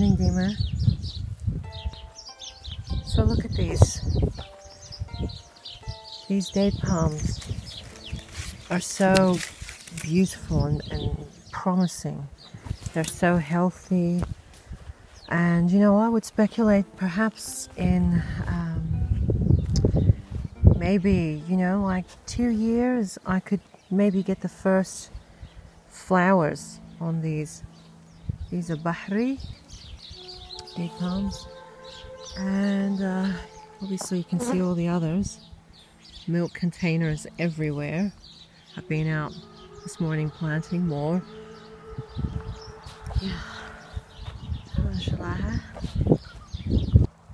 morning, Dima. So look at these. These date palms are so beautiful and promising. They're so healthy. And you know, I would speculate perhaps in maybe, you know, like 2 years I could maybe get the first flowers on these. These are Bahri date palms. And obviously you can see all the others. Milk containers everywhere. I've been out this morning planting more. Yeah.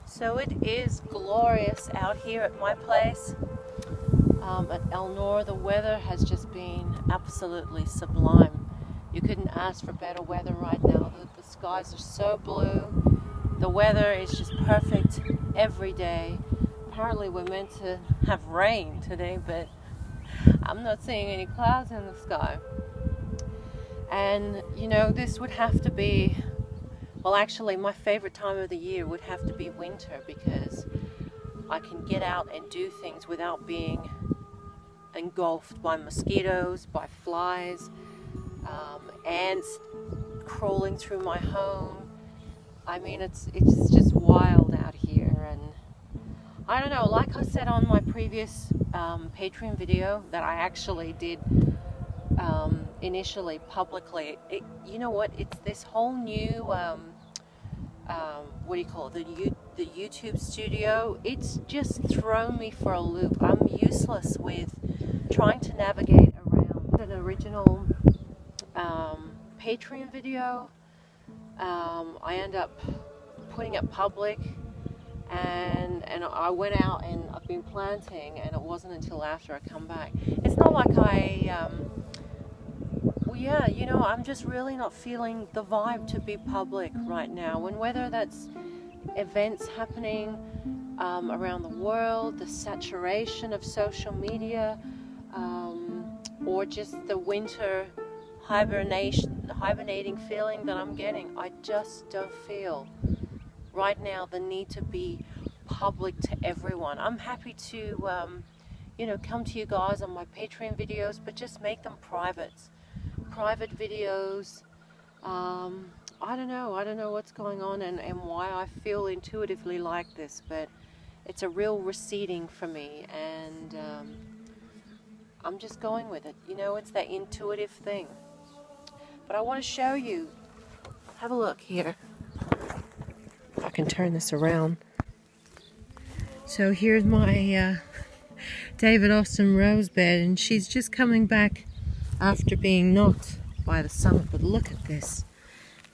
So it is glorious out here at my place. At El Nor, the weather has just been absolutely sublime. You couldn't ask for better weather right now. The skies are so blue. The weather is just perfect every day. Apparently we're meant to have rain today, but I'm not seeing any clouds in the sky. And you know, this would have to be, well, actually my favorite time of the year would have to be winter, because I can get out and do things without being engulfed by mosquitoes, by flies, ants crawling through my home. I mean, it's just wild out here. And I don't know, like I said on my previous Patreon video that I actually did initially publicly, you know what, it's this whole new what do you call it, the YouTube studio. It's just thrown me for a loop. I'm useless with trying to navigate around an original Patreon video. I end up putting it public, and I went out and I've been planting, and it wasn't until after I come back. It's not like well, yeah, you know, I'm just really not feeling the vibe to be public right now. And whether that's events happening around the world, the saturation of social media, or just the winter hibernating feeling that I'm getting, I just don't feel right now the need to be public to everyone. I'm happy to you know, come to you guys on my Patreon videos, but just make them private videos. I don't know what's going on and why I feel intuitively like this, but it's a real receding for me, and I'm just going with it. You know, it's that intuitive thing. But I want to show you, have a look here. I can turn this around. So here's my David Austin rose bed, and she's just coming back after being knocked by the sun. But look at this.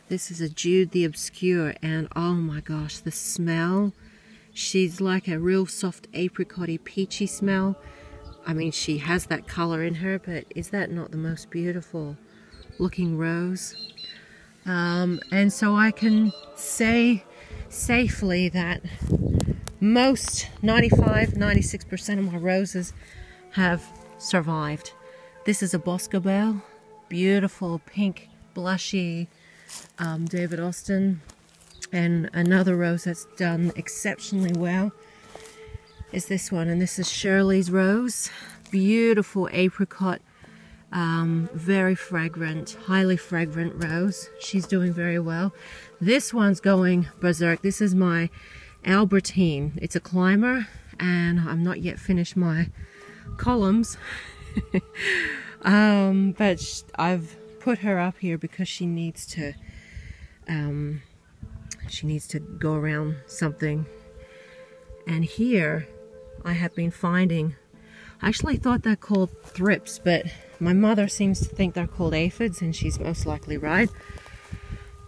This is a Jude the Obscure, and oh my gosh, the smell. She's like a real soft apricot-y, peachy smell. I mean, she has that color in her, but is that not the most beautiful looking rose? And so I can say safely that most 95-96% of my roses have survived. This is a Boscobel, beautiful pink blushy David Austin. And another rose that's done exceptionally well is this one, and this is Shirley's rose. Beautiful apricot, very fragrant, highly fragrant rose. She's doing very well. This one's going berserk. This is my Albertine. It's a climber, and I'm not yet finished my columns. But I've put her up here because she needs to go around something. And here I have been finding, I actually thought they're called thrips, but my mother seems to think they're called aphids, and she's most likely right.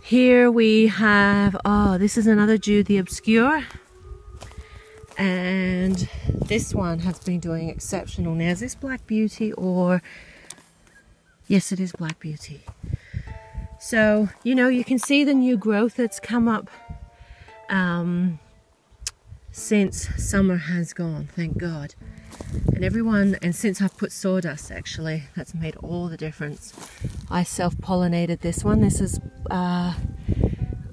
Here we have, oh, this is another Jude the Obscure, and this one has been doing exceptional. Now, is this Black Beauty, or yes, it is Black Beauty. So, you know, you can see the new growth that's come up since summer has gone, thank God. And since I've put sawdust, actually, that's made all the difference. I self-pollinated this one. This is,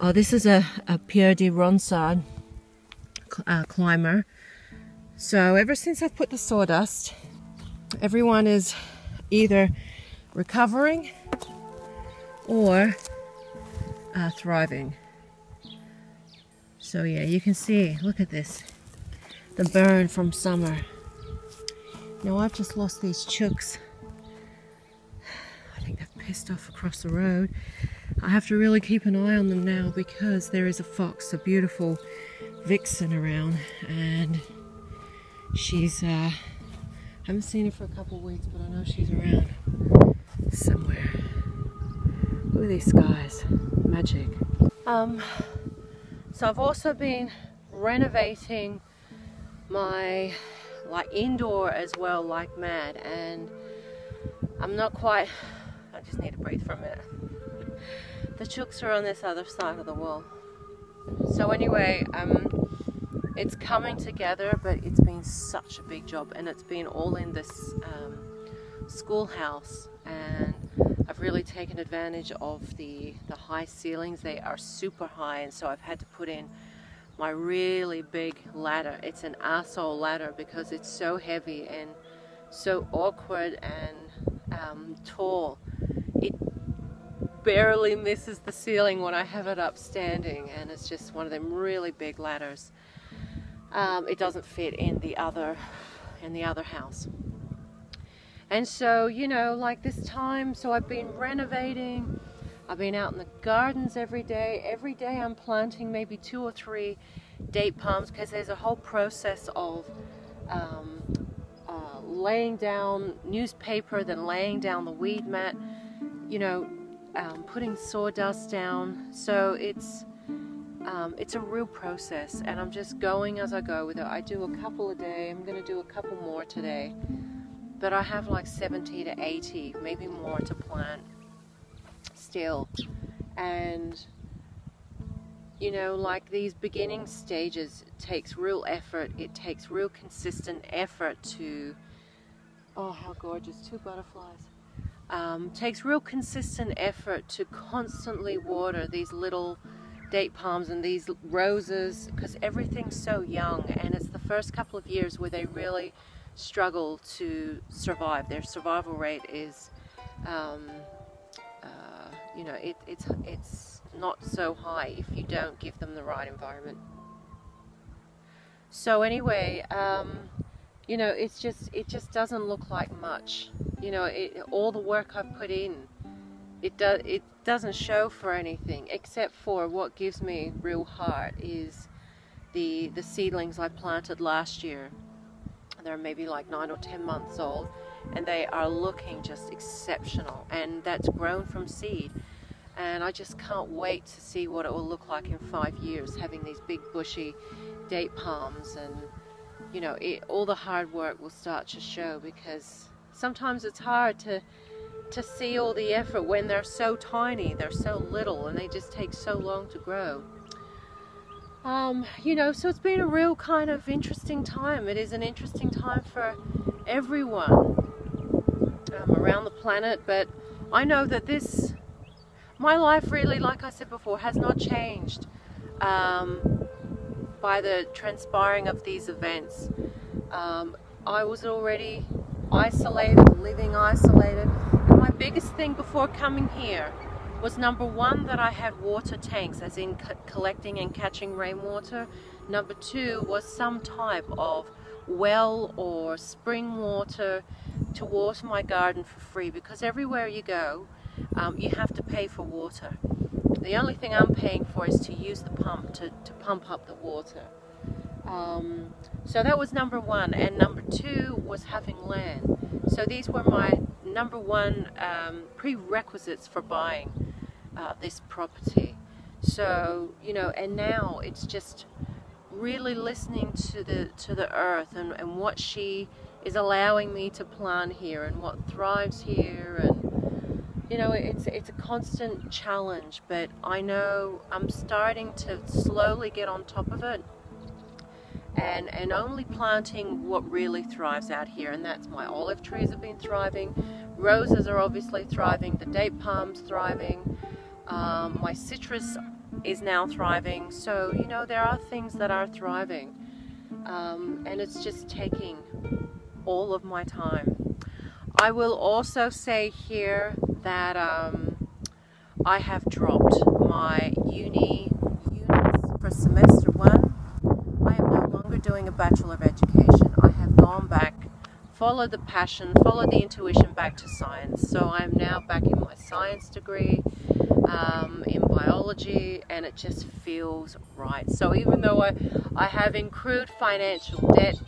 Oh, this is a Pierre de Ronsard climber. So ever since I've put the sawdust, everyone is either recovering or thriving. So yeah, you can see, look at this, the burn from summer. Now I've just lost these chooks. I think they've pissed off across the road. I have to really keep an eye on them now because there is a fox, a beautiful vixen around, and she's, haven't seen her for a couple of weeks, but I know she's around somewhere. Look at these skies, magic. So I've also been renovating my indoor as well, like mad, and I'm not quite, I just need to breathe for a minute. The chooks are on this other side of the wall. So anyway, it's coming together, but it's been such a big job, and it's been all in this schoolhouse, and I've really taken advantage of the high ceilings. They are super high, and so I've had to put in my really big ladder. It's an arsehole ladder because it's so heavy and so awkward and tall. It barely misses the ceiling when I have it up standing, and it's just one of them really big ladders. It doesn't fit in the other house. And so, you know, like this time, so I've been renovating. I've been out in the gardens every day. Every day I'm planting maybe 2 or 3 date palms, because there's a whole process of laying down newspaper, then laying down the weed mat, you know, putting sawdust down. So it's a real process, and I'm just going as I go with it. I do a couple a day. I'm going to do a couple more today. But I have like 70 to 80, maybe more to plant still. And, you know, like these beginning stages, it takes real effort. It takes real consistent effort to, oh, how gorgeous, 2 butterflies. Takes real consistent effort to constantly water these little date palms and these roses, because everything's so young, and it's the first couple of years where they really struggle to survive. Their survival rate is, you know, it's not so high if you don't give them the right environment. So anyway, you know, it just doesn't look like much. You know, all the work I've put in, it doesn't show for anything, except for what gives me real heart is the seedlings I planted last year. They're maybe like 9 or 10 months old, and they are looking just exceptional, and that's grown from seed. And I just can't wait to see what it will look like in 5 years, having these big bushy date palms. And you know, all the hard work will start to show, because sometimes it's hard to see all the effort when they're so tiny, they're so little, and they just take so long to grow. You know, so it's been a real kind of interesting time. It is an interesting time for everyone around the planet, but I know that my life really, like I said before, has not changed by the transpiring of these events. I was already isolated, living isolated, and my biggest thing before coming here was, number 1, that I had water tanks, as in collecting and catching rainwater. Number 2 was some type of well or spring water to water my garden for free, because everywhere you go, you have to pay for water. The only thing I'm paying for is to use the pump to pump up the water. So that was number 1, and number 2 was having land. So these were my number 1 prerequisites for buying this property. So, you know, and now it's just really listening to the earth and what she is allowing me to plant here and what thrives here. And you know, it's a constant challenge, but I know I'm starting to slowly get on top of it, and only planting what really thrives out here. And that's my olive trees have been thriving, roses are obviously thriving, the date palms thriving, my citrus is now thriving. So, you know, there are things that are thriving, and it's just taking all of my time. I will also say here that I have dropped my uni units for semester 1. I am no longer doing a Bachelor of Education. I have gone back, followed the passion, followed the intuition back to science. So I'm now back in my science degree, in biology, and it just feels right. So even though I have accrued financial debt,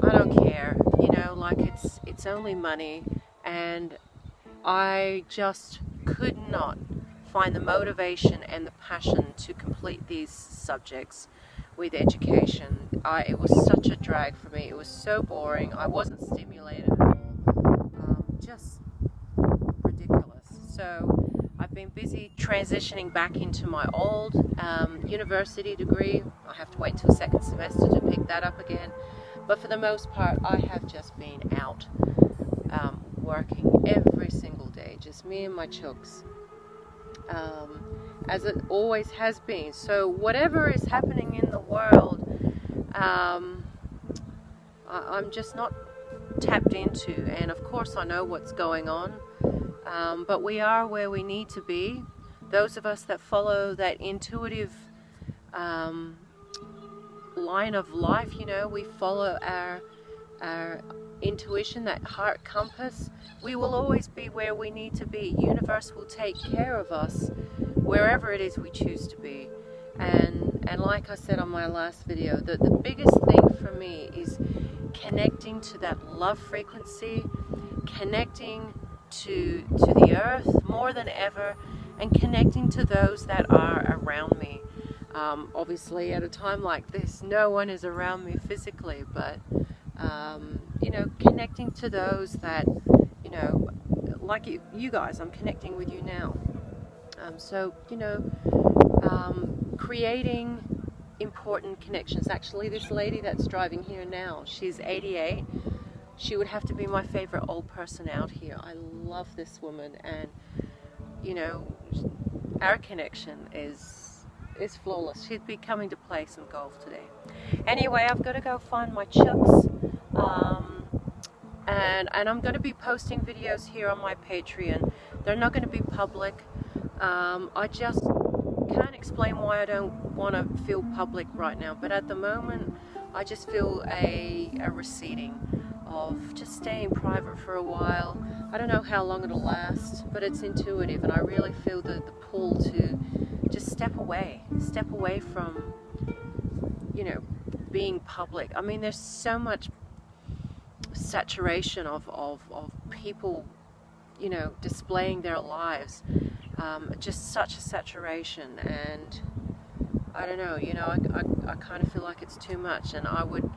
I don't care, you know, like it's only money, and I just could not find the motivation and the passion to complete these subjects with education. It was such a drag for me. It was so boring. I wasn't stimulated at all. Just ridiculous. So I've been busy transitioning back into my old university degree. I have to wait until second semester to pick that up again. But for the most part, I have just been out working every single day, just me and my chooks, as it always has been. So whatever is happening in the world, I'm just not tapped into. And of course I know what's going on, but we are where we need to be. Those of us that follow that intuitive line of life, you know, we follow our intuition, that heart compass, we will always be where we need to be. Universe will take care of us wherever it is we choose to be. And like I said on my last video, the biggest thing for me is connecting to that love frequency, connecting to the earth more than ever, and connecting to those that are around me. Obviously at a time like this, no one is around me physically, but you know, connecting to those that, you know, like you guys, I'm connecting with you now. So, you know, creating important connections. Actually, this lady that's driving here now, she's 88. She would have to be my favorite old person out here. I love this woman, and, you know, our connection is flawless. She'd be coming to play some golf today. Anyway, I've got to go find my chooks, and I'm going to be posting videos here on my Patreon. They're not going to be public. I just can't explain why I don't want to feel public right now, but at the moment I just feel a receding of just staying private for a while. I don't know how long it'll last, but it's intuitive, and I really feel the pull to just step away from, you know, being public. I mean, there's so much saturation of people, you know, displaying their lives, just such a saturation, and I don't know, you know, I kind of feel like it's too much, and I would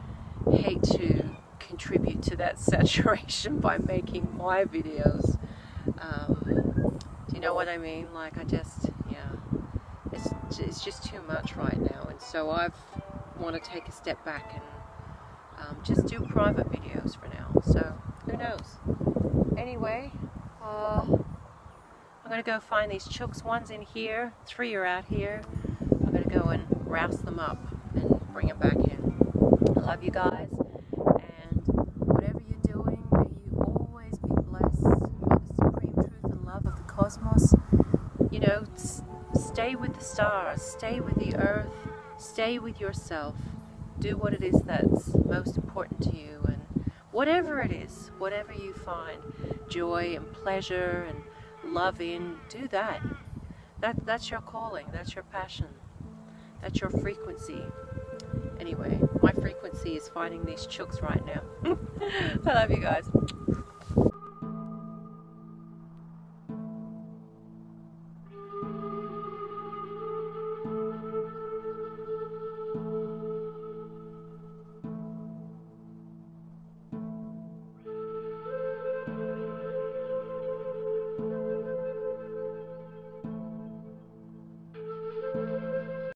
hate to contribute to that saturation by making my videos. Do you know what I mean? Like, I just, yeah, it's just too much right now, and so I want to take a step back and just do private videos for now. So who knows? Anyway, I'm gonna go find these chooks. One's in here, 3 are out here. I'm gonna go and rouse them up and bring them back in. I love you guys, and whatever you're doing, may you always be blessed by the supreme truth and love of the cosmos. You know, stay with the stars, stay with the earth, stay with yourself. Do what it is that's most important to you, and whatever it is, whatever you find joy and pleasure and love in, do that. That's your calling, that's your passion, that's your frequency. Anyway, my frequency is finding these chooks right now. I love you guys.